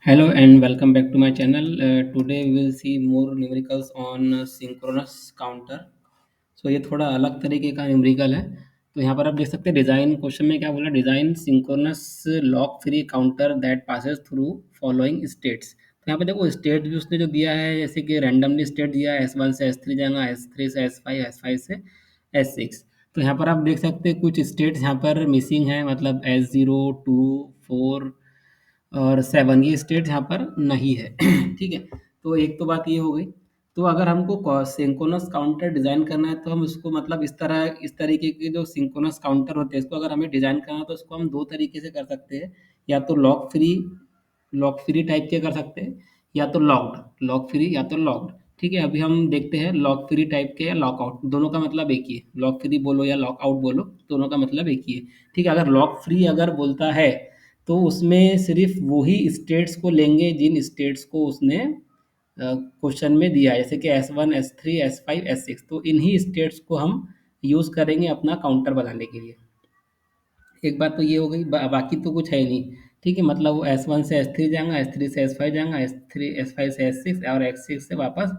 Hello and welcome back to my channel. Today we will see more numericals on synchronous counter. सो ये थोड़ा अलग तरीके का numerical है। तो यहाँ पर आप देख सकते हैं डिज़ाइन क्वेश्चन में क्या बोला, design synchronous lock free counter that passes through following states. तो यहाँ पे देखो स्टेट भी उसने जो दिया है, जैसे कि रैंडमली स्टेट दिया है, S1 से S3 जाएगा, S3 से S5, S5 से S6। तो यहाँ पर आप देख सकते हैं कुछ स्टेट्स यहाँ पर मिसिंग है, मतलब S0, 2, 4 और 7 ये स्टेट यहाँ पर नहीं है। ठीक है, तो एक तो बात ये हो गई। तो अगर हमको सिंक्रोनस काउंटर डिज़ाइन करना है तो हम उसको मतलब इस तरीके के जो सिंक्रोनस काउंटर होते हैं इसको अगर हमें डिज़ाइन करना है तो उसको हम दो तरीके से कर सकते हैं। या तो लॉक फ्री टाइप के कर सकते हैं, या तो लॉक फ्री या तो लॉक्ड। ठीक है, अभी हम देखते हैं लॉक फ्री टाइप के या लॉक आउट, दोनों का मतलब एक ही है। लॉक फ्री बोलो या लॉक आउट बोलो, दोनों का मतलब एक ही है। ठीक है, अगर लॉक फ्री अगर बोलता है तो उसमें सिर्फ वही स्टेट्स को लेंगे जिन स्टेट्स को उसने क्वेश्चन में दिया है, जैसे कि S1, S3, S5, S6। तो इन्हीं स्टेट्स को हम यूज़ करेंगे अपना काउंटर बनाने के लिए। एक बात तो ये हो गई, बाकी तो कुछ है ही नहीं। ठीक है, मतलब वो S1 से S3 जाएगा, S3 से S5 जाएगा, S5 से S6 और S6 से वापस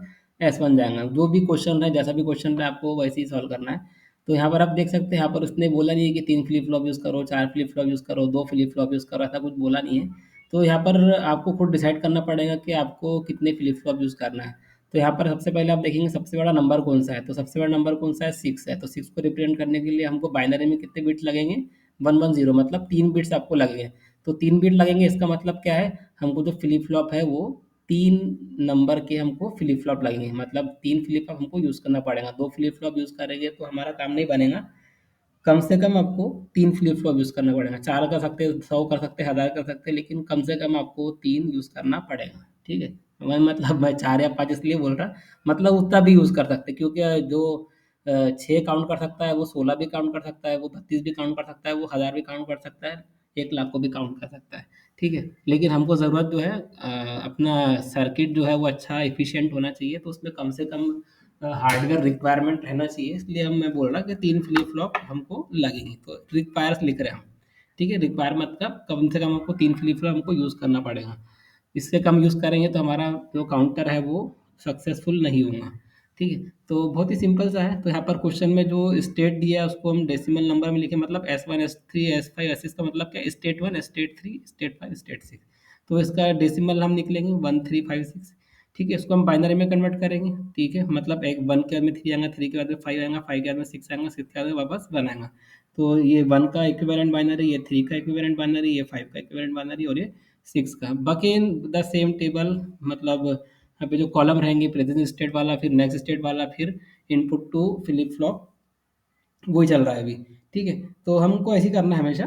S1 जाएगा। जो भी क्वेश्चन है, जैसा भी क्वेश्चन है, आपको वैसे ही सॉल्व करना है। तो यहाँ पर आप देख सकते हैं, यहाँ पर उसने बोला नहीं है कि 3 फ्लिप फ्लॉप यूज़ करो, 4 फ्लिप फ्लॉप यूज़ करो, 2 फ्लिप फ्लॉप यूज़ करो, ऐसा कुछ बोला नहीं है। तो यहाँ पर आपको खुद डिसाइड करना पड़ेगा कि आपको कितने फ्लिप फ्लॉप यूज़ करना है। तो यहाँ पर सबसे पहले आप देखेंगे सबसे बड़ा नंबर कौन सा है, तो सबसे बड़ा नंबर कौन सा है, 6 है। तो 6 को रिप्रेजेंट करने के लिए हमको बाइनरी में कितने बिट्स लगेंगे, 110, मतलब 3 बिट्स आपको लगेंगे। तो 3 बिट लगेंगे, इसका मतलब क्या है, हमको जो फ्लिप फ्लॉप है वो 3 नंबर के हमको फ्लिप फ्लॉप लगेंगे, मतलब 3 फ्लिप फ्लॉप हमको यूज़ करना पड़ेगा। 2 फ्लिप फ्लॉप यूज़ करेंगे तो हमारा काम नहीं बनेगा। कम से कम आपको 3 फ्लिप फ्लॉप यूज़ करना पड़ेगा। 4 कर सकते हैं, 100 कर सकते हैं, 1000 कर सकते हैं, लेकिन कम से कम आपको 3 यूज़ करना पड़ेगा। ठीक है? मैं 4 या 5 इसलिए बोल रहा, मतलब उतना भी यूज़ कर सकते हैं, क्योंकि जो 6 काउंट कर सकता है वो 16 भी काउंट कर सकता है, वो 32 भी काउंट कर सकता है, वो 1000 भी काउंट कर सकता है, 1 लाख को भी काउंट कर सकता है। ठीक है? लेकिन हमको ज़रूरत जो है अपना सर्किट जो है वो अच्छा एफिशिएंट होना चाहिए, तो उसमें कम से कम हार्डवेयर रिक्वायरमेंट रहना चाहिए। इसलिए हम मैं बोल रहा कि 3 फ्लिप फ्लॉप हमको लगेंगी, तो रिक्वायर्स लिख रहे हैं हम। ठीक है, रिक्वायर मतलब कम से कम आपको 3 फ्लिप फ्लॉप हमको यूज़ करना पड़ेगा। इससे कम यूज़ करेंगे तो हमारा जो काउंटर है वो सक्सेसफुल नहीं होगा। ठीक है, तो बहुत ही सिंपल सा है। तो यहाँ पर क्वेश्चन में जो स्टेट दिया है उसको हम डेसिमल नंबर में लिखें, मतलब S1, S3, S5, S6 का मतलब क्या है, स्टेट 1, स्टेट 3, स्टेट 5, स्टेट 6। तो इसका डेसिमल हम निकलेंगे 1356। ठीक है, इसको हम बाइनरी में कन्वर्ट करेंगे। ठीक है, मतलब एक 1 के बाद में 3 आएगा, 3 के बाद में 5 आएगा, 5 के बाद में 6 आएगा, 6 के बाद में वापस 1 आएगा। तो ये 1 का इक्विवेलेंट बाइनरी, ये 3 का इक्विवेलेंट बाइनरी, ये 5 का इक्विवेलेंट बाइनरी और ये 6 का। बाकी इन द सेम टेबल, मतलब यहाँ पे जो कॉलम रहेंगे, प्रेजेंट स्टेट वाला, फिर नेक्स्ट स्टेट वाला, फिर इनपुट टू फ्लिप फ्लॉप, वही चल रहा है अभी। ठीक है, तो हमको ऐसे ही करना है हमेशा।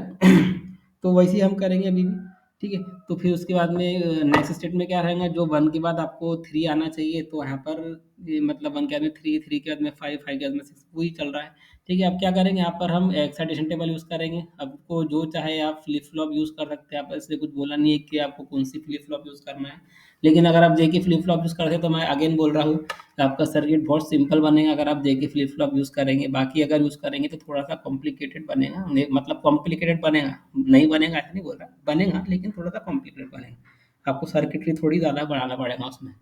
तो वैसे ही हम करेंगे अभी भी। ठीक है, तो फिर उसके बाद में नेक्स्ट स्टेट में क्या रहेगा, जो 1 के बाद आपको 3 आना चाहिए, तो यहाँ पर ये मतलब 1 के बाद में 3, 3 के बाद में 5, 5 के बाद में 6, वही चल रहा है। ठीक है, अब क्या करेंगे, यहाँ पर हम एक्साइटेशन टेबल यूज़ करेंगे। आपको जो चाहे आप फ्लिप फ्लॉप यूज़ कर सकते हैं, आप इसलिए कुछ बोला नहीं है कि आपको कौन सी फ्लिप फ्लॉप यूज़ करना है। लेकिन अगर आप जे की फ्लिप फ्लॉप यूज़ करते हैं तो मैं अगेन बोल रहा हूँ, आपका सर्किट बहुत सिंपल बनेगा अगर आप जेके फ्लिप फ्लॉप यूज़ करेंगे। बाकी अगर यूज़ करेंगे तो थोड़ा सा कॉम्प्लिकेटेड बनेगा, मतलब कॉम्प्लिकेटेड बनेगा, नहीं बनेगा ऐसा नहीं बोल रहा, बनेगा लेकिन थोड़ा सा कॉम्प्लिकेटेड बनेगा। आपको सर्किटरी थोड़ी ज़्यादा बढ़ाना पड़ेगा उसमें।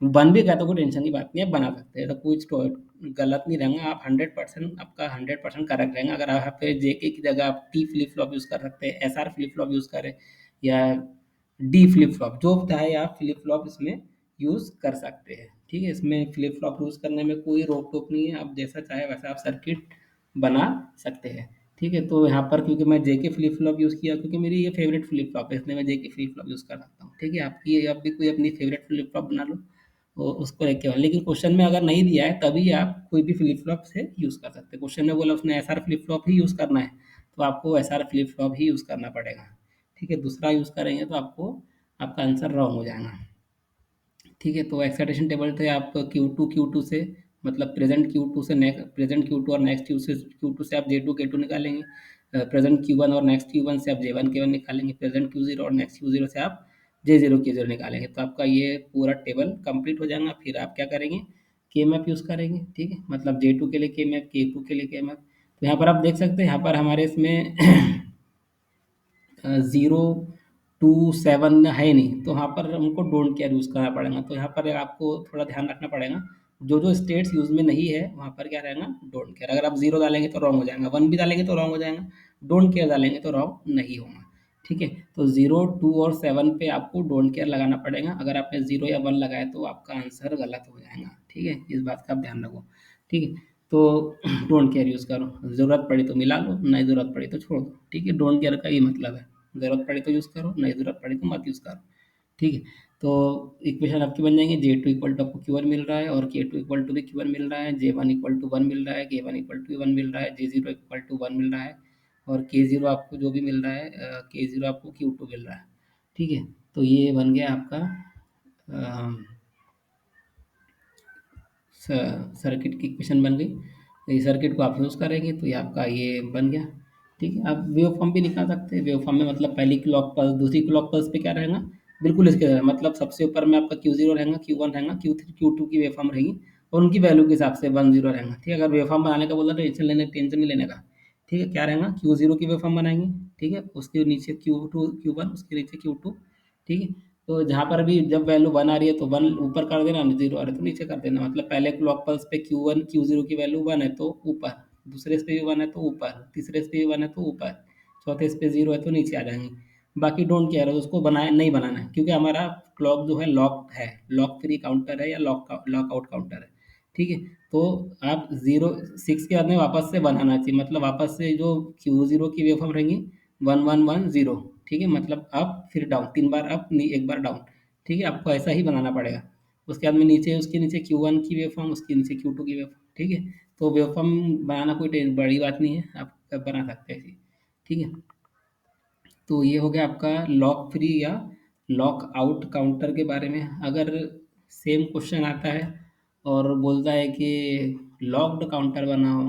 बन भी गया तो कोई टेंशन की बात नहीं है, बना सकते हैं, तो कुछ तो गलत नहीं रहेगा। आप 100%, आपका 100% करेक्ट रहेगा। अगर आप पे जेके की जगह आप टी फ्लिप फ्लॉप यूज़ कर सकते हैं, एसआर फ्लिप फ्लॉप यूज़ करें, या डी फ्लिप फ्लॉप, जो चाहे आप फ्लिप फ्लॉप इसमें यूज़ कर सकते हैं। ठीक है, इसमें फ्लिप फ्लॉप यूज़ करने में कोई रोक टोक नहीं है, आप जैसा चाहे वैसा आप सर्किट बना सकते हैं। ठीक है, तो यहाँ पर क्योंकि मैं जेके फ्लिप फ्लॉप यूज़ किया, क्योंकि मेरी ये फेवरेट फ्लिप फ्लॉप है, इसलिए मैं जेके फ्लिप फ्लॉप यूज़ कर सकता हूँ। ठीक है, आपकी आप भी कोई अपनी फेवरेट फ्लिप फ्लॉप बना लो, वो उसको लेके आओ। लेकिन क्वेश्चन में अगर नहीं दिया है तभी आप कोई भी फ्लिप फ्लॉप से यूज़ कर सकते हैं। क्वेश्चन में बोला उसने एसआर फ्लिप फ्लॉप ही यूज़ करना है, तो आपको एसआर फ्लिप फ्लॉप ही यूज़ करना पड़ेगा। ठीक है, दूसरा यूज़ करेंगे तो आपको आपका आंसर रॉन्ग हो जाएगा। ठीक है, तो एक्साइटेशन टेबल थे आप Q2 से, मतलब प्रेजेंट Q2 से नेक्स्ट, प्रेजेंट Q2 और नेक्स्ट Q2 से आप J2 K2 निकालेंगे। प्रेजेंट Q1 और नेक्स्ट Q1 से आप J1 K1 निकालेंगे। प्रेजेंट Q0 और नेक्स्ट Q0 से आप J0 K0 निकालेंगे। तो आपका ये पूरा टेबल कंप्लीट हो जाएगा। फिर आप क्या करेंगे, के मैप यूज़ करेंगे। ठीक है, मतलब J2 के लिए के मैप, K2 के लिए के मैप। तो यहाँ पर आप देख सकते हैं, यहाँ पर हमारे इसमें 0, 7 है नहीं, तो वहाँ पर हमको डोंट केयर यूज़ करना पड़ेगा। तो यहाँ पर आपको थोड़ा ध्यान रखना पड़ेगा, जो स्टेट्स यूज़ में नहीं है वहाँ पर क्या रहेगा, डोंट केयर। अगर आप 0 डालेंगे तो रॉन्ग हो जाएगा, 1 भी डालेंगे तो रॉन्ग हो जाएगा, डोंट केयर डालेंगे तो रॉन्ग नहीं होगा। ठीक है, तो 0, 2 और 7 पे आपको डोंट केयर लगाना पड़ेगा। अगर आपने 0 या 1 लगाया तो आपका आंसर गलत हो जाएगा। ठीक है, इस बात का आप ध्यान रखो। ठीक है, तो डोंट केयर यूज़ करो, ज़रूरत पड़ी तो मिला लो, नहीं ज़रूरत पड़ी तो छोड़ दो। ठीक है, डोंट केयर का ये मतलब है, ज़रूरत पड़ी तो यूज़ करो, नहीं ज़रूरत पड़ी तो मत यूज़ करो। ठीक है, तो इक्वेशन आपकी बन जाएंगे, J2 इक्वल टू आपको Q1 मिल रहा है और K2 इक्वल टू भी Q1 मिल रहा है, J1 इक्वल टू 1 मिल रहा है, K1 इक्वल टू 1 मिल रहा है, J0 इक्वल टू 1 मिल रहा है और K0 आपको जो भी मिल रहा है, K0 आपको Q2 मिल रहा है। ठीक है, तो ये बन गया आपका सर्किट की इक्वेशन बन गई। तो ये सर्किट को आप यूज़ करेंगे तो ये आपका ये बन गया। ठीक है, आप वेव फॉर्म भी निकाल सकते हैं। वेव फॉर्म में मतलब पहली क्लॉक पल्स, दूसरी क्लॉक पल्स पे क्या रहेगा, बिल्कुल इसके तरह, मतलब सबसे ऊपर में आपका Q0 रहेगा, Q1 रहेगा, Q3 Q2 की वेव फॉर्म रहेगी और उनकी वैल्यू के हिसाब से 1 0 रहेगा। ठीक है, अगर वेव फॉर्म बनाने का बोला तो टेंशन नहीं लेने का। ठीक है, क्या रहेगा, Q0 की वेव फॉर्म बनाएंगे। ठीक है, उसके नीचे Q2 Q1, उसके नीचे Q2। ठीक है, तो जहाँ पर भी जब वैल्यू 1 आ रही है तो 1 ऊपर कर देना, 0 आ रहा है तो नीचे कर देना। मतलब पहले क्लॉक पल्स पे Q1 Q0 की वैल्यू 1 है तो ऊपर, दूसरे पे भी 1 है तो ऊपर, तीसरे पे भी 1 है तो ऊपर, चौथे पे 0 है तो नीचे आ जाएंगे। बाकी डोंट केयर है, उसको बनाए नहीं बनाना है, क्योंकि हमारा क्लॉक जो है लॉक है, लॉक फ्री काउंटर है या लॉक आउट काउंटर है। ठीक है, तो आप 0 6 के बाद में वापस से बनाना चाहिए, मतलब वापस से जो Q0 की वेवफॉर्म रहेंगी 1 1 1 0। ठीक है, मतलब अप फिर डाउन, 3 बार अप, एक बार डाउन। ठीक है, आपको ऐसा ही बनाना पड़ेगा। उसके बाद में नीचे, उसके नीचे Q1 की वेवफॉर्म, उसके नीचे Q2 की वेवफॉर्म। ठीक है, तो वेवफॉर्म बनाना कोई बड़ी बात नहीं है, आप बना सकते हैं ऐसे। ठीक है, तो ये हो गया आपका लॉक फ्री या लॉक आउट काउंटर के बारे में। अगर सेम क्वेश्चन आता है और बोलता है कि लॉक्ड काउंटर बनाओ,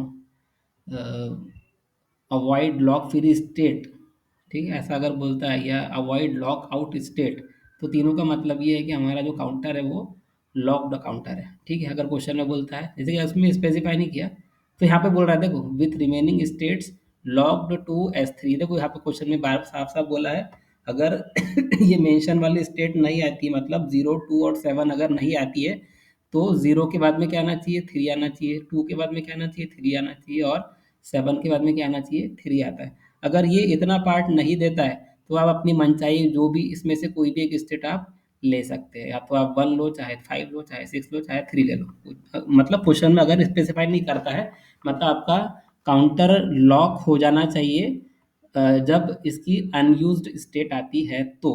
अवॉइड लॉक फ्री स्टेट, ठीक है, ऐसा अगर बोलता है, या अवॉइड लॉक आउट स्टेट, तो तीनों का मतलब ये है कि हमारा जो काउंटर है वो लॉक्ड काउंटर है। ठीक है, अगर क्वेश्चन में बोलता है, जैसे कि उसमें स्पेसिफाई नहीं किया, तो यहाँ पे बोल रहा है देखो, with remaining states locked to S3। देखो यहाँ पे क्वेश्चन में बार साफ साफ बोला है, अगर ये मेंशन वाली स्टेट नहीं आती, मतलब 0 2 और 7 अगर नहीं आती है, तो 0 के बाद में क्या आना चाहिए, 3 आना चाहिए, 2 के बाद में क्या आना चाहिए, 3 आना चाहिए और 7 के बाद में क्या आना चाहिए, 3 आता है। अगर ये इतना पार्ट नहीं देता है तो आप अपनी मनचाही जो भी इसमें से कोई भी एक स्टेट आप ले सकते हैं, या तो आप 1 लो, चाहे 5 लो, चाहे 6 लो, चाहे 3 ले लो। मतलब क्वेश्चन में अगर स्पेसिफाई नहीं करता है, मतलब आपका काउंटर लॉक हो जाना चाहिए जब इसकी अनयूज्ड स्टेट आती है, तो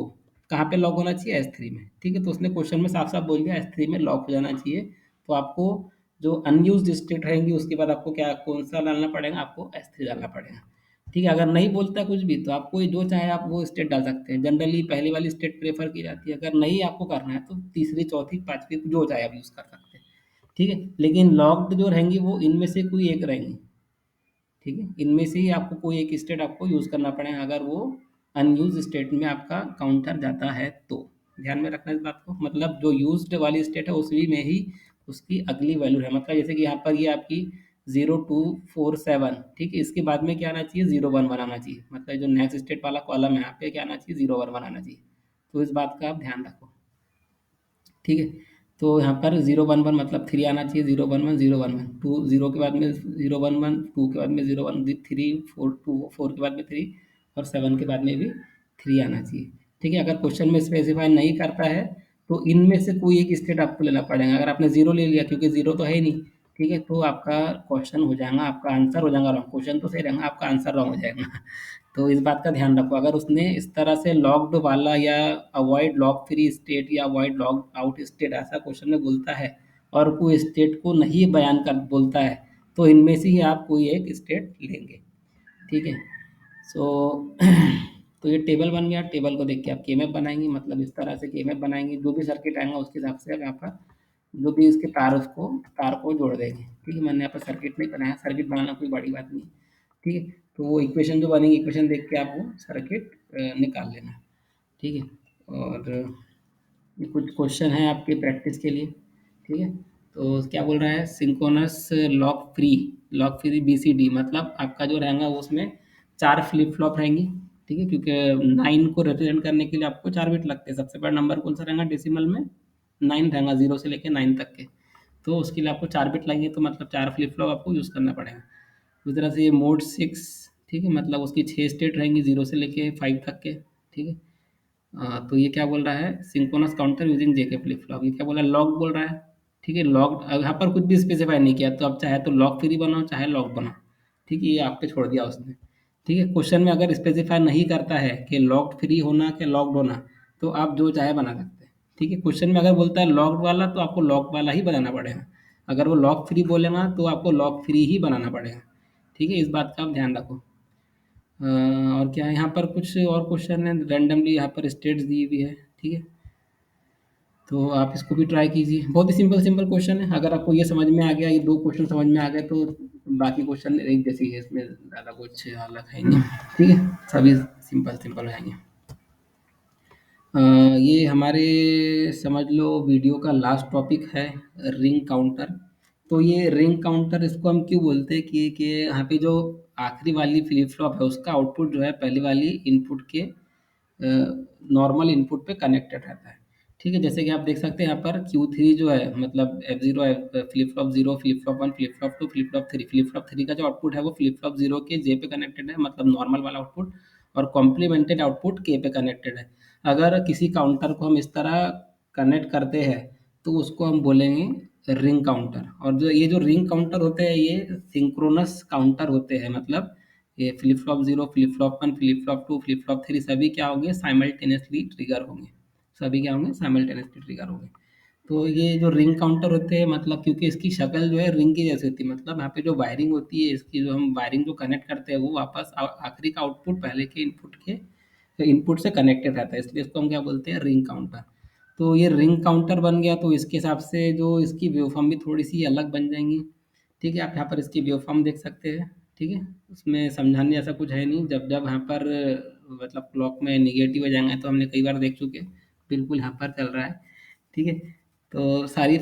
कहाँ पे लॉक होना चाहिए, S3 में। ठीक है, तो उसने क्वेश्चन में साफ साफ बोल दिया S3 में लॉक हो जाना चाहिए। तो आपको जो अनयूज्ड स्टेट रहेंगी उसके बाद आपको क्या, कौन सा डालना पड़ेगा, आपको S3 डालना पड़ेगा। ठीक है, अगर नहीं बोलता कुछ भी तो आपको जो चाहे आप वो स्टेट डाल सकते हैं। जनरली पहली वाली स्टेट प्रेफर की जाती है, अगर नहीं आपको करना है तो तीसरी, चौथी, पांचवी जो चाहे आप यूज़ कर सकते हैं। ठीक है, लेकिन लॉक्ड जो रहेंगी वो इनमें से कोई एक रहेंगी। ठीक है, इनमें से ही आपको कोई एक स्टेट आपको यूज़ करना पड़ेगा, अगर वो अनयूज स्टेट में आपका काउंटर जाता है तो। ध्यान में रखना इस बात को, मतलब जो यूज्ड वाली स्टेट है उसी में ही उसकी अगली वैल्यू है। मतलब जैसे कि यहाँ पर ये आपकी 0 2 4 7, ठीक है, इसके बाद में क्या आना चाहिए, 0 1 बनाना चाहिए, मतलब जो नेक्स्ट स्टेट वाला कॉलम है यहाँ पे क्या आना चाहिए, 0 1 बनाना चाहिए। तो इस बात का आप ध्यान रखो। ठीक है, तो यहाँ पर 0 1 1 मतलब 3 आना चाहिए, 0 1 1 0 1 1, 2 0 के बाद में 0 1 1, 2 के बाद में 0 1 3, 4 2 4 के बाद में 3 और 7 के बाद में भी 3 आना चाहिए। ठीक है, अगर क्वेश्चन में स्पेसिफाई नहीं करता है तो इनमें से कोई एक स्टेट आपको लेना पड़ेगा। अगर आपने 0 ले लिया, क्योंकि 0 तो है ही नहीं, ठीक है, तो आपका क्वेश्चन हो जाएगा, आपका आंसर हो जाएगा रॉन्ग। क्वेश्चन तो सही रहेगा, आपका आंसर रॉन्ग हो जाएगा। तो इस बात का ध्यान रखो, अगर उसने इस तरह से लॉक्ड वाला या अवॉइड लॉक फ्री स्टेट या अवॉइड लॉक आउट स्टेट ऐसा क्वेश्चन में बोलता है और कोई स्टेट को नहीं बयान कर बोलता है, तो इनमें से ही आप कोई एक स्टेट लेंगे। ठीक है, सो तो ये टेबल बन गया। टेबल को देख के आप केएमएफ बनाएंगे, मतलब इस तरह से केएमएफ बनाएंगे, जो भी सर्किट आएगा उसके हिसाब से आप यहाँ पर जो भी इसके तार, उसको तार को जोड़ देंगे। ठीक है, मैंने यहाँ पर सर्किट नहीं बनाया, सर्किट बनाना कोई बड़ी बात नहीं है। ठीक है, तो वो इक्वेशन जो बनेगी, इक्वेशन देख के आप वो सर्किट निकाल लेना। ठीक है, और ये कुछ क्वेश्चन है आपके प्रैक्टिस के लिए। ठीक है, तो क्या बोल रहा है, सिंक्रोनस लॉक फ्री BCD, मतलब आपका जो रहेगा वो उसमें 4 फ्लिप फ्लॉप रहेंगी। ठीक है, क्योंकि 9 को रिप्रेजेंट करने के लिए आपको 4 बिट लगते हैं। सबसे बड़ा नंबर कौन सा रहेगा डेसिमल में? 9 रहेगा, 0 से लेके 9 तक के। तो उसके लिए आपको 4 बिट लगेंगे, तो मतलब 4 फ्लिप फ्लॉप आपको यूज़ करना पड़ेगा। उस तरह से ये मोड 6, ठीक है, मतलब उसकी 6 स्टेट रहेंगी 0 से लेके 5 तक के, ठीक है। तो ये क्या बोल रहा है, synchronous counter using JK flip flop. ये क्या बोला, लॉग बोल रहा है, ठीक है। लॉग यहाँ पर कुछ भी स्पेसिफाई नहीं किया, तो अब चाहे तो लॉग फ्री बनाओ चाहे लॉग बनाओ, ठीक है, ये आप पे छोड़ दिया उसने। ठीक है, क्वेश्चन में अगर स्पेसिफाई नहीं करता है कि लॉग फ्री होना कि लॉग्ड होना, तो आप जो चाहे बना सकते हैं। ठीक है, क्वेश्चन में अगर बोलता है लॉग्ड वाला, तो आपको लॉग वाला ही बनाना पड़ेगा। अगर वो लॉग फ्री बोलेगा तो आपको लॉग फ्री ही बनाना पड़ेगा। ठीक है, इस बात का आप ध्यान रखो। और क्या है, यहाँ पर कुछ और क्वेश्चन है रैंडमली, यहाँ पर स्टेट्स दी हुई है, ठीक है। तो आप इसको भी ट्राई कीजिए, बहुत ही सिंपल सिंपल क्वेश्चन है। अगर आपको ये समझ में आ गया, ये दो क्वेश्चन समझ में आ गए, तो बाकी क्वेश्चन एक जैसे ही है, इसमें ज़्यादा कुछ अलग है नहीं। ठीक है, सभी सिंपल सिंपल रहेंगे। ये हमारे समझ लो वीडियो का लास्ट टॉपिक है, रिंग काउंटर। तो ये रिंग काउंटर इसको हम क्यों बोलते हैं कि यहाँ पे जो आखिरी वाली फ्लिप फ्लॉप है, उसका आउटपुट जो है पहली वाली इनपुट के नॉर्मल इनपुट पे कनेक्टेड रहता है। ठीक है, जैसे कि आप देख सकते हैं यहाँ पर Q3 जो है, मतलब F0 flip flop 0, flip flop 1, flip flop 2, flip flop 3। Flip flop 3 का जो आउटपुट है वो फ्लिप फ्लॉप 0 के J पे कनेक्टेड है, मतलब नॉर्मल वाला आउटपुट, और कॉम्प्लीमेंटेड आउटपुट K पे कनेक्टेड है। अगर किसी काउंटर को हम इस तरह कनेक्ट करते हैं, तो उसको हम बोलेंगे रिंग काउंटर। और जो ये जो रिंग काउंटर होते हैं, ये सिंक्रोनस काउंटर होते हैं, मतलब ये flip flop 0, flip flop 1, flip flop 2, flip flop 3 सभी क्या होंगे, साइमल्टेनियसली ट्रिगर होंगे। सभी क्या होंगे, साइमल्टेनियसली ट्रिगर होंगे। तो ये जो रिंग काउंटर होते हैं, मतलब क्योंकि इसकी शक्ल जो है रिंग की जैसी होती है, मतलब यहाँ पे जो वायरिंग होती है, इसकी जो हम वायरिंग जो कनेक्ट करते हैं, वो वापस आखिरी का आउटपुट पहले के इनपुट से कनेक्टेड रहता है, इसलिए इसको हम क्या बोलते हैं, रिंग काउंटर। तो ये रिंग काउंटर बन गया, तो इसके हिसाब से जो इसकी वेवफॉर्म भी थोड़ी सी अलग बन जाएंगी। ठीक है, आप यहाँ पर इसकी वेवफॉर्म देख सकते हैं। ठीक है, उसमें समझाने जैसा कुछ है नहीं। जब जब यहाँ पर मतलब क्लॉक में निगेटिव हो जाएंगे, तो हमने कई बार देख चुके, बिल्कुल यहाँ पर चल रहा है। ठीक है, तो सारी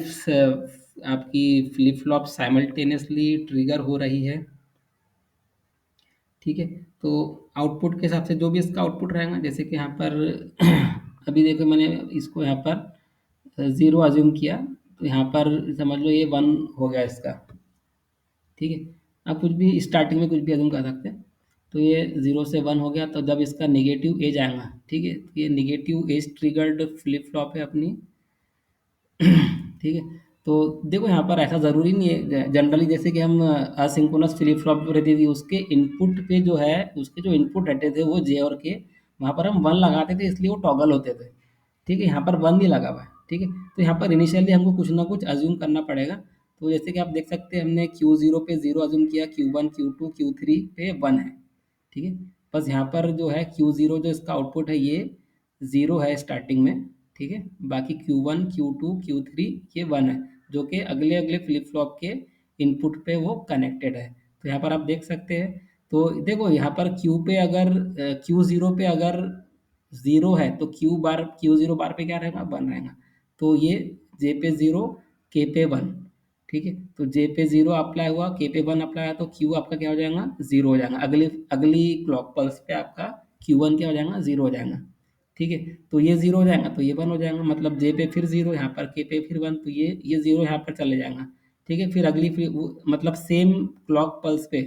आपकी फ्लिप फ्लॉप साइमल्टेनियसली ट्रिगर हो रही है। ठीक है, तो आउटपुट के हिसाब से जो भी इसका आउटपुट रहेगा, जैसे कि यहाँ पर अभी देखो मैंने इसको यहाँ पर 0 अज्यूम किया, तो यहाँ पर समझ लो ये 1 हो गया इसका। ठीक है, आप कुछ भी स्टार्टिंग में कुछ भी अज्यूम कर सकते हैं। तो ये 0 से 1 हो गया, तो जब इसका नेगेटिव एज आएगा, ठीक है, तो ये negative edge triggered flip flop है अपनी। ठीक है, तो देखो यहाँ पर ऐसा ज़रूरी नहीं है, जनरली जैसे कि हम असिंक्रोनस फ्लिप फ्लॉप जो रहती थी, उसके इनपुट पे जो है, उसके जो इनपुट रहते थे वो जे और के, वहाँ पर हम 1 लगाते थे, इसलिए वो टॉगल होते थे। ठीक है, यहाँ पर 1 नहीं लगा हुआ है। ठीक है, तो यहाँ पर इनिशियली हमको कुछ ना कुछ अज्यूम करना पड़ेगा। तो जैसे कि आप देख सकते हैं, हमने Q0 पे 0 अज्यूम किया, Q1, Q2, Q3 पे 1 है। ठीक है, बस यहाँ पर जो है Q0 जो इसका आउटपुट है, ये 0 है स्टार्टिंग में। ठीक है, बाकी Q1, Q2, Q3 ये 1 है, जो कि अगले अगले फ्लिप फ्लॉप के इनपुट पे वो कनेक्टेड है। तो यहाँ पर आप देख सकते हैं। तो देखो यहाँ पर Q पे अगर Q0 पे अगर 0 है, तो Q0 बार पे क्या रहेगा, 1 रहेगा। तो ये J पे 0, K पे 1। ठीक है, तो J पे 0 अप्लाई हुआ, K पे 1 अप्लाई हुआ, तो Q आपका क्या हो जाएगा, 0 हो जाएगा। अगली अगली क्लॉक पल्स पे आपका Q1 क्या हो जाएगा, 0 हो जाएगा। ठीक है, तो ये 0 हो जाएगा, तो ये 1 हो जाएगा, मतलब J पे फिर 0, यहाँ पर K पे फिर 1, तो ये 0 यहाँ पर चले जाएगा। ठीक है, फिर अगली मतलब सेम क्लॉक पल्स पे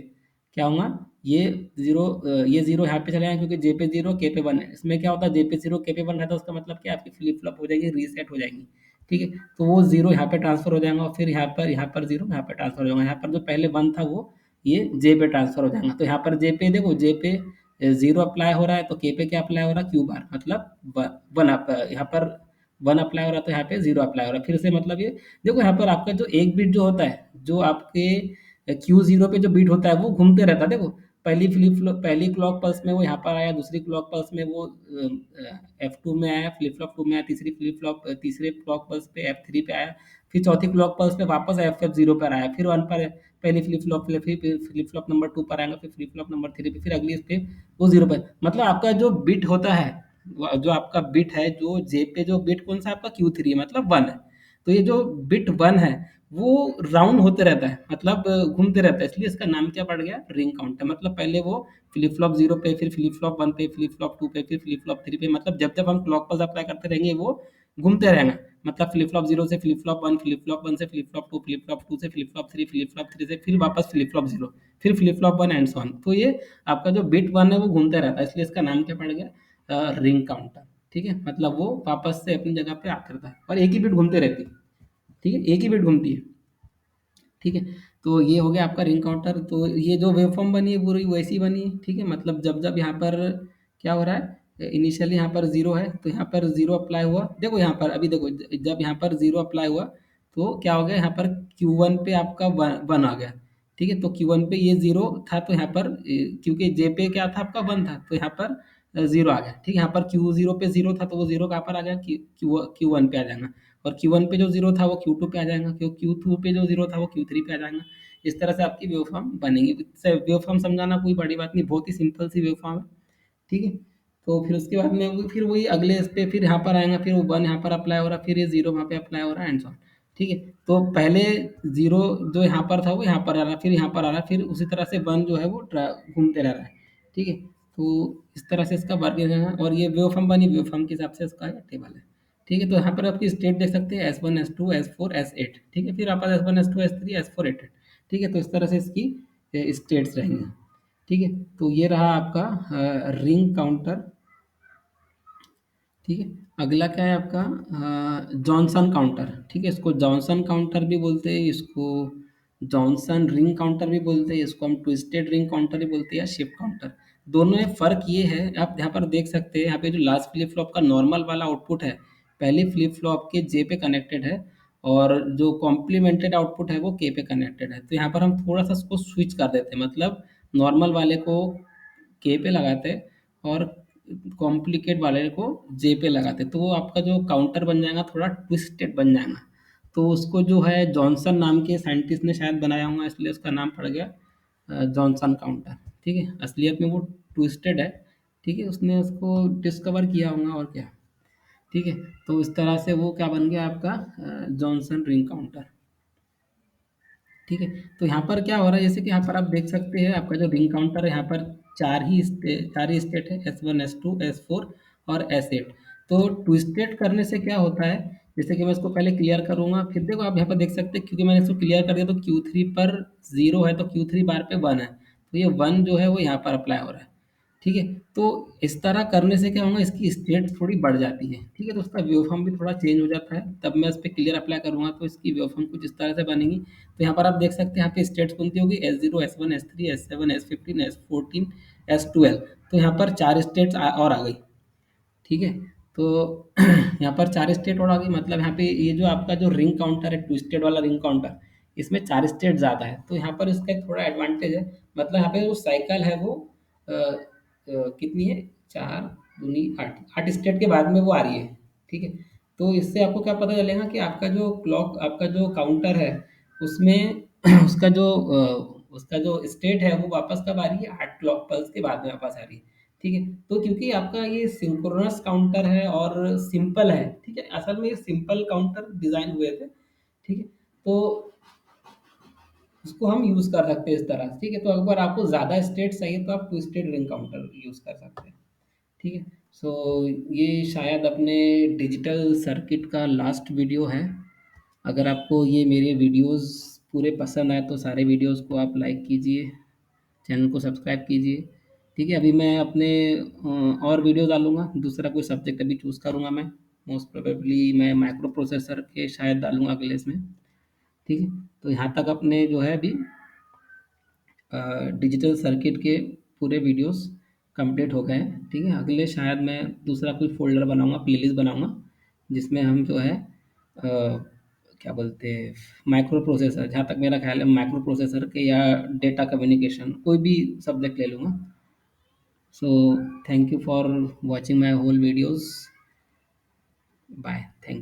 क्या होगा, ये 0, ये 0 यहाँ पे चले जाएगा, क्योंकि J पे 0, K पे 1 है। इसमें क्या होता है, J पे 0, K पे 1 रहता है, उसका मतलब क्या, आपकी फ्लिप फ्लॉप हो जाएगी, रीसेट हो जाएगी। ठीक है, तो वो 0 यहाँ पे ट्रांसफर हो जाएगा, और फिर यहाँ पर 0 यहाँ पर ट्रांसफर हो जाएगा। यहाँ पर जो पहले 1 था, वो ये J पे ट्रांसफर हो जाएगा। तो यहाँ पर J पे देखो, J पे 0 अप्लाई हो रहा है, तो K पे क्या अप्लाई हो रहा है, Q बार, मतलब 1 यहाँ पर 1 अप्लाई हो रहा है, तो यहाँ पे 0 अप्लाई हो रहा है। फिर से मतलब ये देखो, यहाँ पर आपका जो एक बिट जो होता है, जो आपके Q0 पे जो बिट होता है, वो घूमते रहता है। देखो, पहली क्लॉक पल्स में वो यहाँ पर आया, दूसरी क्लॉक पल्स में वो F2 में आया, फ्लिप फ्लॉप 2 में आया, तीसरे क्लॉक पल्स पे F3 पे आया, फिर चौथी क्लॉक पल्स पे वापस F0 पर आया, फिर 1 पर पहली फ्लिप फ्लॉप पे, फिर फ्लिप फ्लॉप नंबर 2 पर आएगा, फिर फ्लिप फ्लॉप नंबर 3 पे, फिर अगली इस पे वो 0 पर। मतलब आपका जो बिट होता है, जो आपका बिट है, जो जे पे जो बिट कौन सा आपका Q3 है, मतलब 1 है। तो ये जो बिट 1 है वो राउंड होते रहता है, मतलब घूमते रहता है, इसलिए इसका नाम क्या पड़ गया, रिंग काउंटर। मतलब पहले वो फ्लिप फ्लॉप 0 पे, फिर फ्लिप फ्लॉप 1 पे, फ्लिप फ्लॉप 2 पे, फिर फ्लिप फ्लॉप 3 पे, मतलब जब जब हम क्लॉक पल्स अप्लाई करते रहेंगे वो घूमते रहेंगे। मतलब फ्लिप फ्लॉप 0 से फ्लिप फ्लॉप 1, फ्लिप फ्लॉप 1 से फ्लिप फ्लॉप 2, फ्लिप फ्लॉप 2 से फ्लिप फ्लॉप 3, फ्लिप फ्लॉप 3 से फिर वापस फ्लिप फ्लॉप 0, फिर flip flop 1 and so on. तो ये आपका जो बिट 1 है वो घूमता रहता है, इसलिए इसका नाम क्या पड़ गया, रिंग काउंटर। ठीक है, मतलब वो वापस से अपनी जगह पे आते रहता है और एक ही बिट घूमते रहती है। ठीक है, एक ही बिट घूमती है। ठीक है, तो ये हो गया आपका रिंग काउंटर। तो ये जो वेवफॉर्म बनी है पूरी वैसी बनी है। ठीक है, मतलब जब जब यहाँ पर क्या हो रहा है, इनिशियली यहाँ पर जीरो है तो यहाँ पर जीरो अप्लाई हुआ, देखो यहाँ पर अभी देखो जब यहाँ पर जीरो अप्लाई हुआ तो क्या हो गया, यहाँ पर Q1 पे आपका वन आ गया। ठीक है, तो Q1 पे ये जीरो था तो यहाँ पर क्योंकि जे पे क्या था आपका वन था तो यहाँ पर जीरो आ गया। ठीक है, यहाँ पर Q0 पे जीरो था तो वो जीरो कहाँ पर आ गया, Q1 पे आ जाएगा। और Q1 पे जो जीरो था वो Q2 पे आ जाएगा, Q2 पे जो जीरो था वो Q3 पे आ जाएगा। इस तरह से आपकी वेव फॉर्म बनेगी। वेव फॉर्म समझाना कोई बड़ी बात नहीं, बहुत ही सिंपल सी वेव फॉर्म है। ठीक है, तो फिर उसके बाद में फिर वही अगले इस पे फिर यहाँ पर आएगा, फिर वो वन यहाँ पर अप्लाई हो रहा है, फिर ये जीरो वहाँ पे अप्लाई हो रहा है एंड सो ऑन। ठीक है, तो पहले जीरो जो यहाँ पर था वो यहाँ पर आ रहा है, फिर यहाँ पर आ रहा है, फिर उसी तरह से वन जो है वो घूमते रह रहा है। ठीक है, तो इस तरह से इसका वर्किंग है और ये वेव फॉर्म बनी, वेव फॉर्म के हिसाब से इसका ये टेबल है। ठीक है, तो यहाँ पर आपकी स्टेट देख सकते हैं S1 S2 S4 S8। ठीक है, फिर आप S1 S2 S3 S4 S8। ठीक है, तो इस तरह से इसकी स्टेट्स रहेंगी। ठीक है, तो ये रहा आपका रिंग काउंटर। ठीक है, अगला क्या है आपका जॉनसन काउंटर। ठीक है, इसको जॉनसन काउंटर भी बोलते हैं, इसको जॉनसन रिंग काउंटर भी बोलते हैं, इसको हम ट्विस्टेड रिंग काउंटर भी बोलते हैं या शिफ्ट काउंटर। दोनों में फ़र्क ये है, आप यहाँ पर देख सकते हैं, यहाँ पे जो लास्ट फ्लिप फ्लॉप का नॉर्मल वाला आउटपुट है पहले फ्लिप फ्लॉप के जे पे कनेक्टेड है और जो कॉम्प्लीमेंटेड आउटपुट है वो के पे कनेक्टेड है। तो यहाँ पर हम थोड़ा सा उसको स्विच कर देते हैं, मतलब नॉर्मल वाले को के पे लगाते हैं और कॉम्प्लिकेट वाले को जे पे लगाते हैं, तो वो आपका जो काउंटर बन जाएगा थोड़ा ट्विस्टेड बन जाएगा। तो उसको जो है जॉनसन नाम के साइंटिस्ट ने शायद बनाया होगा, इसलिए उसका नाम पड़ गया जॉनसन काउंटर। ठीक है, असलियत में वो ट्विस्टेड है। ठीक है, उसने उसको डिस्कवर किया होगा और क्या। ठीक है, तो इस तरह से वो क्या बन गया आपका जॉनसन रिंग काउंटर। ठीक है, तो यहाँ पर क्या हो रहा है, जैसे कि यहाँ पर आप देख सकते हैं आपका जो रिंग काउंटर है यहाँ पर चार ही स्टेट है, S1 S2 S4 और S8। तो ट्विस्टेड करने से क्या होता है, जैसे कि मैं इसको पहले क्लियर करूंगा, फिर देखो आप यहाँ पर देख सकते हैं क्योंकि मैंने इसको क्लियर कर दिया तो Q3 पर जीरो है तो Q3 बार पे वन है, तो ये वन जो है वो यहाँ पर अप्लाई हो रहा है। ठीक है, तो इस तरह करने से क्या होगा, इसकी स्टेट थोड़ी बढ़ जाती है। ठीक है, तो उसका वेवफॉर्म भी थोड़ा चेंज हो जाता है। तब मैं इस पे क्लियर अप्लाई करूँगा तो इसकी वेवफॉर्म कुछ इस तरह से बनेगी। तो यहाँ पर आप देख सकते हैं यहाँ पे स्टेट्स बनती होगी S0 S1 S3 S7 S15 S14 S12। तो यहाँ पर 4 स्टेट्स और आ गई। ठीक है, तो यहाँ पर 4 स्टेट और आ गई, मतलब यहाँ पे ये जो आपका जो रिंग काउंटर है ट्विस्टेड वाला रिंग काउंटर, इसमें 4 स्टेट ज़्यादा है, तो यहाँ पर इसका एक थोड़ा एडवांटेज है। मतलब यहाँ पे जो साइकिल है वो कितनी है, 4 दूनी 8, 8 स्टेट के बाद में वो आ रही है। ठीक है, तो इससे आपको क्या पता चलेगा कि आपका जो क्लॉक आपका जो काउंटर है उसमें उसका जो स्टेट है वो वापस कब आ रही है, 8 क्लॉक पल्स के बाद में वापस आ रही है। ठीक है, तो क्योंकि आपका ये सिंक्रोनस काउंटर है और सिंपल है। ठीक है, असल में ये सिंपल काउंटर डिजाइन हुए थे। ठीक है, तो उसको हम यूज कर सकते हैं इस तरह। ठीक है, तो अगर आपको ज्यादा स्टेट चाहिए तो आप ट्विस्टेड रिंग काउंटर यूज कर सकते हैं। ठीक है, सो ये शायद अपने डिजिटल सर्किट का लास्ट वीडियो है। अगर आपको ये मेरे वीडियोस पूरे पसंद आए तो सारे वीडियोस को आप लाइक कीजिए, चैनल को सब्सक्राइब कीजिए। ठीक है, अभी मैं अपने और वीडियो डालूँगा, दूसरा कोई सब्जेक्ट अभी चूज़ करूँगा मैं। मोस्ट प्रोबेबली मैं माइक्रो प्रोसेसर के शायद डालूँगा अगले इसमें। ठीक है, तो यहाँ तक अपने जो है अभी डिजिटल सर्किट के पूरे वीडियोस कंप्लीट हो गए हैं। ठीक है, अगले शायद मैं दूसरा कोई फ़ोल्डर बनाऊँगा, प्लेलिस्ट बनाऊँगा, जिसमें हम जो है क्या बोलते हैं माइक्रो प्रोसेसर, जहाँ तक मेरा ख्याल है माइक्रो प्रोसेसर के या डेटा कम्युनिकेशन कोई भी सब्जेक्ट ले लूँगा। So thank you for watching my whole videos. Bye. Thank you.